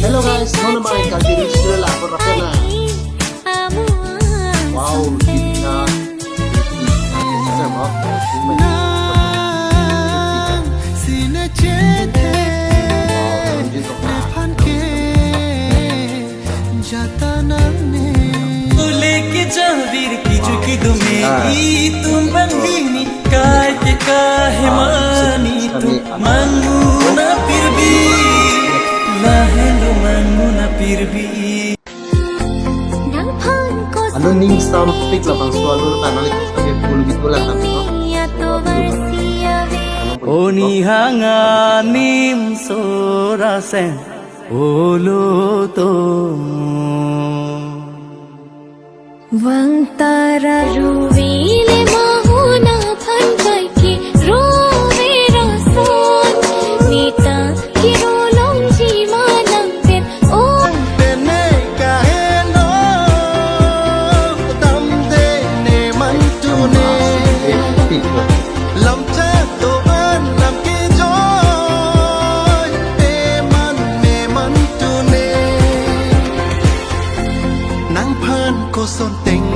Hello guys, kau nama ikan diri sudah lapor apa na? Wow, kita sama लेके जावीर की चुकी तुम्हें तुम बंदीनी काय के काहे मानी तुम मांगू ना फिर भी लाहेंदो मांगू ना फिर भी ano ning sound pick lapang swallow na tanong ito sa full gitu lang tapi ko Oni hanganim sorasen olo to Wang tara ruwile mahuna phankai ki rove rason nita kirolong ji manang pen o tene kahe no tam de ne man tu ne pick ko lam cha to an lam ki joy te man tu ne nang phan ko son ting